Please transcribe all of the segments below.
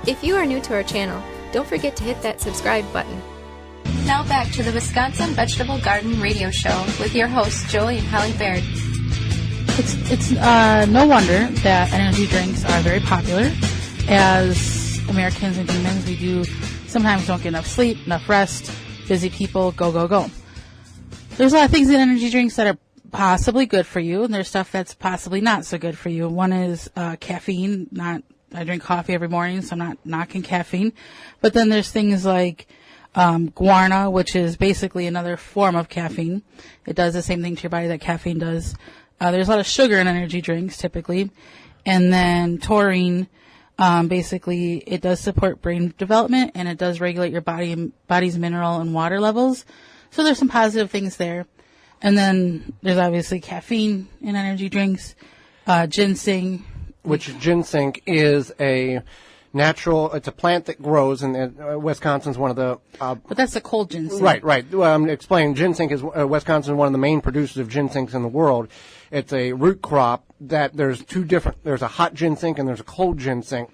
If you are new to our channel, don't forget to hit that subscribe button. Now back to the Wisconsin Vegetable Garden Radio Show with your hosts, Joey and Holly Baird. It's no wonder that energy drinks are very popular. As Americans and humans, we do sometimes don't get enough sleep, enough rest, busy people, go, go, go. There's a lot of things in energy drinks that are possibly good for you, and there's stuff that's possibly not so good for you. One is caffeine. I drink coffee every morning, so I'm not knocking caffeine. But then there's things like guarana, which is basically another form of caffeine. It does the same thing to your body that caffeine does. There's a lot of sugar in energy drinks, typically. And then taurine, basically, it does support brain development, and it does regulate your body's mineral and water levels. So there's some positive things there. And then there's obviously caffeine in energy drinks, ginseng. Which ginseng is a natural, it's a plant that grows, and Wisconsin's one of the... but that's the cold ginseng. Right. Well, I'm explaining, ginseng is, Wisconsin is one of the main producers of ginsengs in the world. It's a root crop that there's a hot ginseng and there's a cold ginseng.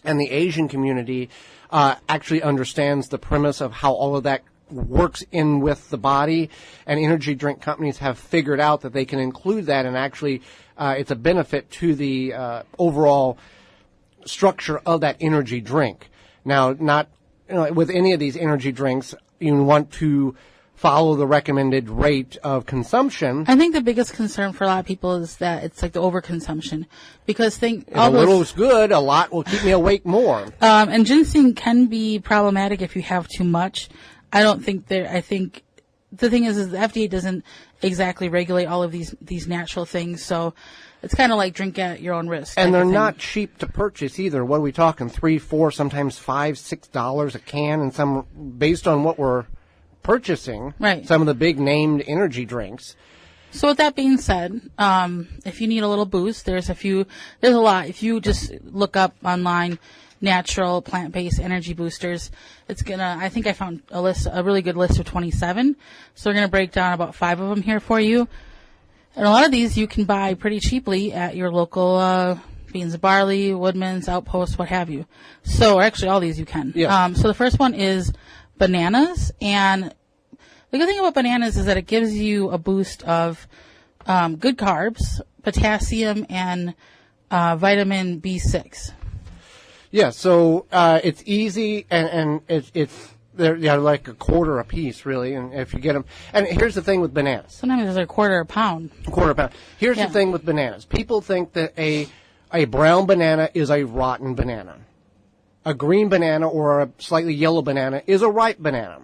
And the Asian community actually understands the premise of how all of that works in with the body, and energy drink companies have figured out that they can include that, and actually it's a benefit to the overall structure of that energy drink. Now, not with any of these energy drinks, you want to follow the recommended rate of consumption. I think the biggest concern for a lot of people is that it's like the overconsumption, because a little is good, a lot will keep me awake more. And ginseng can be problematic if you have too much. I think the thing is the FDA doesn't exactly regulate all of these natural things, so it's kind of like drink at your own risk. And they're not cheap to purchase either. What are we talking? $3, $4, sometimes $5, $6 a can, and some based on what we're purchasing. Right. Some of the big named energy drinks. So with that being said, if you need a little boost, there's a lot. If you just look up online natural plant-based energy boosters, I think I found a really good list of 27. So we're going to break down about 5 of them here for you. And a lot of these you can buy pretty cheaply at your local Beans and Barley, Woodman's, Outpost, what have you. So actually all these you can. Yeah. So the first one is bananas, and the good thing about bananas is that it gives you a boost of good carbs, potassium, and vitamin B6. Yeah, so it's easy, and they're like a quarter a piece, really, and if you get them. And here's the thing with bananas. Sometimes they're a quarter a pound. Here's the thing with bananas. People think that a brown banana is a rotten banana. A green banana or a slightly yellow banana is a ripe banana.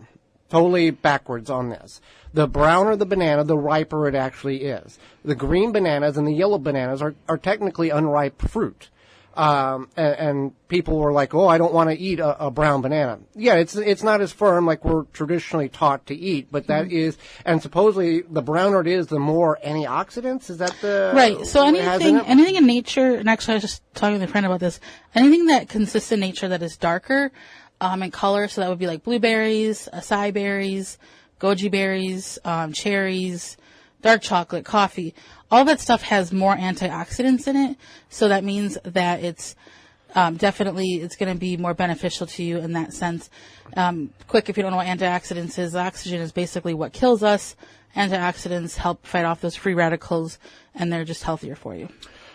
Totally backwards on this. The browner the banana, the riper it actually is. The green bananas and the yellow bananas are technically unripe fruit. And people were like, oh, I don't want to eat a brown banana. Yeah, it's not as firm like we're traditionally taught to eat, but that is, and supposedly the browner it is, the more antioxidants. Is that the right? So anything in nature, and actually I was just talking with a friend about this. Anything that consists in nature that is darker in color, so that would be like blueberries, acai berries, goji berries, cherries, dark chocolate, coffee. All that stuff has more antioxidants in it, so that means that it's definitely it's going to be more beneficial to you in that sense. Quick, if you don't know what antioxidants is, oxygen is basically what kills us. Antioxidants help fight off those free radicals, and they're just healthier for you.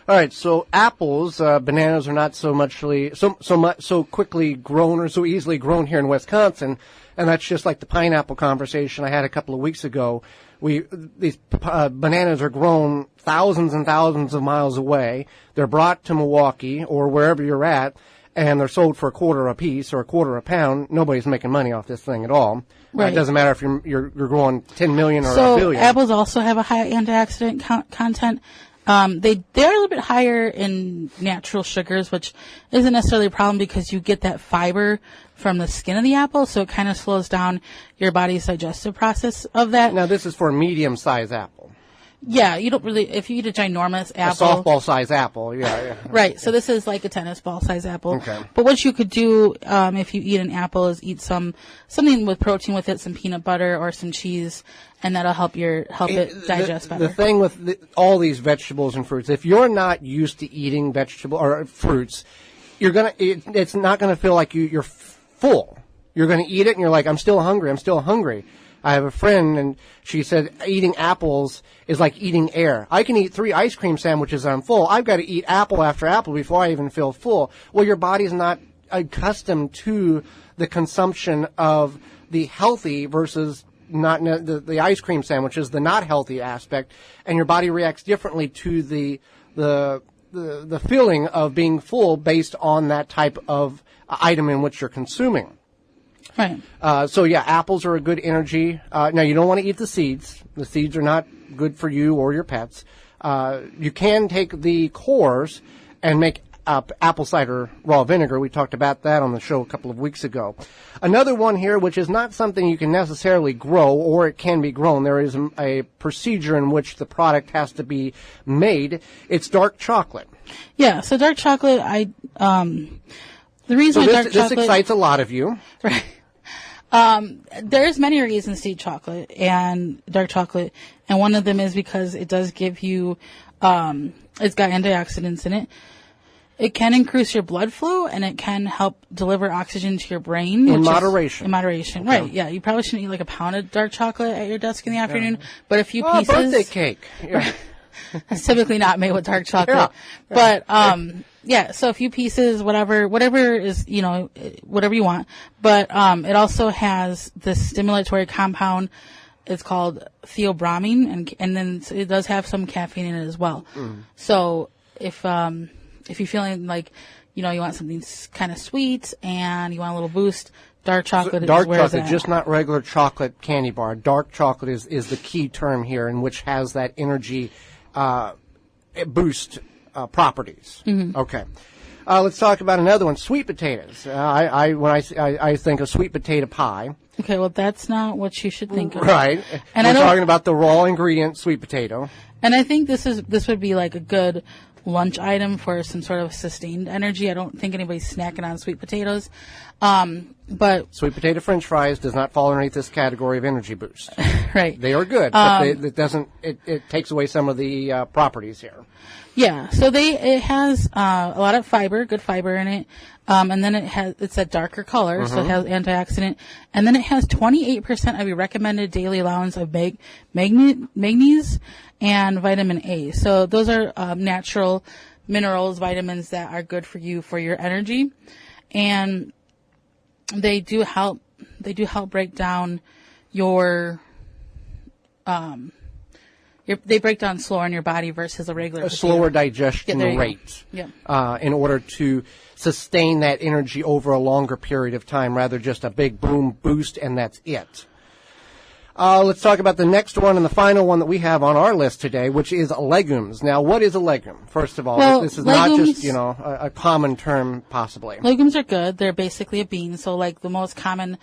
All right, so apples, bananas are not so quickly grown or so easily grown here in Wisconsin, and that's just like the pineapple conversation I had a couple of weeks ago. These bananas are grown thousands and thousands of miles away. They're brought to Milwaukee or wherever you're at, and they're sold for a quarter a piece or a quarter a pound. Nobody's making money off this thing at all. Right. It doesn't matter if you're growing 10 million or a billion. So apples also have a high antioxidant content. They're a little bit higher in natural sugars, which isn't necessarily a problem because you get that fiber from the skin of the apple, so it kind of slows down your body's digestive process of that. Now, this is for a medium-sized apple. Yeah, you don't really, if you eat a ginormous apple. A softball-sized apple, yeah. Right, so this is like a tennis ball-sized apple. Okay. But what you could do if you eat an apple is eat something with protein with it, some peanut butter or some cheese, and that'll help it digest better. The thing with all these vegetables and fruits, if you're not used to eating vegetable or fruits, it's not gonna feel like you're full. You're gonna eat it and you're like, I'm still hungry. I have a friend, and she said eating apples is like eating air. I can eat 3 ice cream sandwiches and I'm full. I've got to eat apple after apple before I even feel full. Well, your body's not accustomed to the consumption of the healthy versus not the ice cream sandwiches, the not healthy aspect, and your body reacts differently to the feeling of being full based on that type of item in which you're consuming. Right. So yeah, apples are a good energy. Now you don't want to eat the seeds. The seeds are not good for you or your pets. You can take the cores and make apple cider raw vinegar. We talked about that on the show a couple of weeks ago. Another one here, which is not something you can necessarily grow, or it can be grown. There is a procedure in which the product has to be made. It's dark chocolate. Yeah. So dark chocolate, the reason this excites a lot of you. Right. There's many reasons to eat chocolate and dark chocolate, and one of them is because it does give you, it's got antioxidants in it. It can increase your blood flow, and it can help deliver oxygen to your brain. In moderation. In moderation, okay. Right. Yeah, you probably shouldn't eat like a pound of dark chocolate at your desk in the afternoon, but a few pieces. Birthday cake. Yeah. It's typically not made with dark chocolate. Yeah. But, yeah, so a few pieces, whatever is, whatever you want. But, it also has this stimulatory compound. It's called theobromine, and then it does have some caffeine in it as well. Mm. So if you're feeling like, you want something kind of sweet and you want a little boost, dark chocolate is where it's at. Dark chocolate, just not regular chocolate candy bar. Dark chocolate is the key term here, in which has that energy boost properties. Mm-hmm. Okay. Let's talk about another one, sweet potatoes. When I think of sweet potato pie. Okay, well, that's not what you should think of. Right. And we're talking about the raw ingredient sweet potato. And I think this would be like a good lunch item for some sort of sustained energy. I don't think anybody's snacking on sweet potatoes. But sweet potato French fries does not fall underneath this category of energy boost. Right. They are good, but it takes away some of the properties here. Yeah. So it has a lot of fiber, good fiber in it. And then it's a darker color, mm-hmm. So it has antioxidant. And then it has 28% of your recommended daily allowance of manganese and vitamin A. So those are natural minerals, vitamins that are good for you for your energy. And they do help break down they break down slower in your body versus a regular potato. Slower digestion rate. Yeah. In order to sustain that energy over a longer period of time, rather just a big boom boost and that's it. Let's talk about the next one and the final one that we have on our list today, which is legumes. Now, what is a legume? First of all, this is legumes, not just, a common term, possibly. Legumes are good. They're basically a bean. So, like, the most common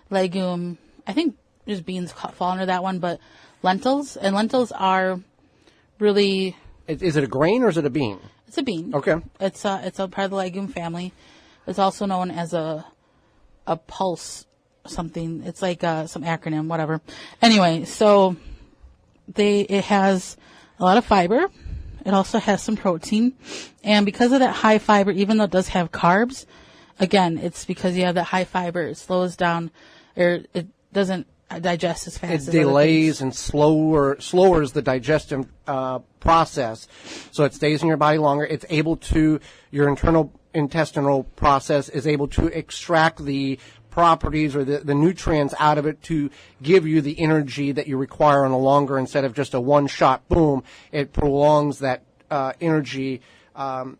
legume, I think just beans fall under that one, but lentils. And lentils are really... Is it a grain or is it a bean? It's a bean. Okay. It's a part of the legume family. It's also known as a pulse something. It's like some acronym, whatever. Anyway, so it has a lot of fiber. It also has some protein. And because of that high fiber, even though it does have carbs, again, it's because you have that high fiber. It slows down, or it doesn't digest as fast as other delays things. And slowers the digestive process, so it stays in your body longer. It's able to, your internal intestinal process is able to extract the properties or the nutrients out of it to give you the energy that you require on a longer, instead of just a one-shot boom. It prolongs that energy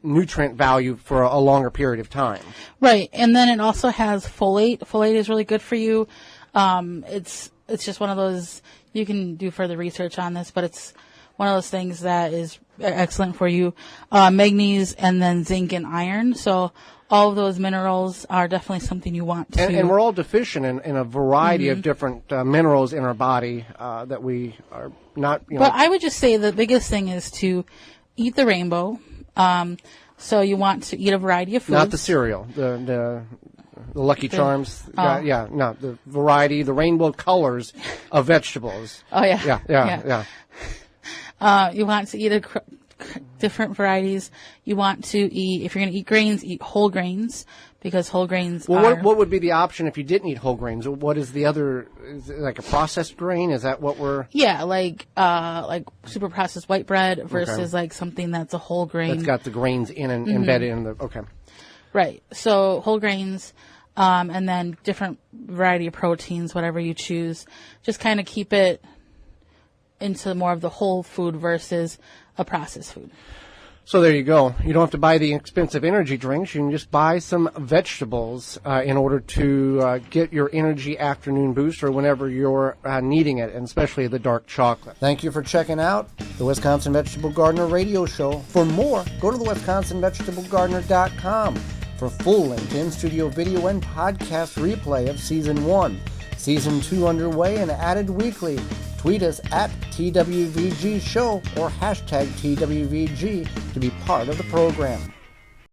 nutrient value for a longer period of time. Right, and then it also has folate. Folate is really good for you. It's just one of those, you can do further research on this, but it's one of those things that is excellent for you. Manganese and then zinc and iron. So all of those minerals are definitely something you want to. And we're all deficient in a variety of different minerals in our body that we are not. But I would just say the biggest thing is to eat the rainbow. So you want to eat a variety of foods. Not the cereal. The Lucky Charms. The variety, the rainbow colors of vegetables. Oh, yeah. Yeah. You want to eat different varieties. You want to eat, if you're going to eat grains, eat whole grains, because whole grains Well, what would be the option if you didn't eat whole grains? What is the other, is it like a processed grain? Is that what we're... Yeah, like super processed white bread versus like something that's a whole grain. That's got the grains in and embedded in the... Okay. Right. So whole grains, and then different variety of proteins, whatever you choose. Just kind of keep it into more of the whole food versus a processed food. So there you go. You don't have to buy the expensive energy drinks. You can just buy some vegetables in order to get your energy afternoon boost or whenever you're needing it, and especially the dark chocolate. Thank you for checking out the Wisconsin Vegetable Gardener radio show. For more, go to the WisconsinVegetableGardener.com for full-length in-studio video and podcast replay of Season 1. Season 2 underway and added weekly. Tweet us at TWVG Show or hashtag TWVG to be part of the program.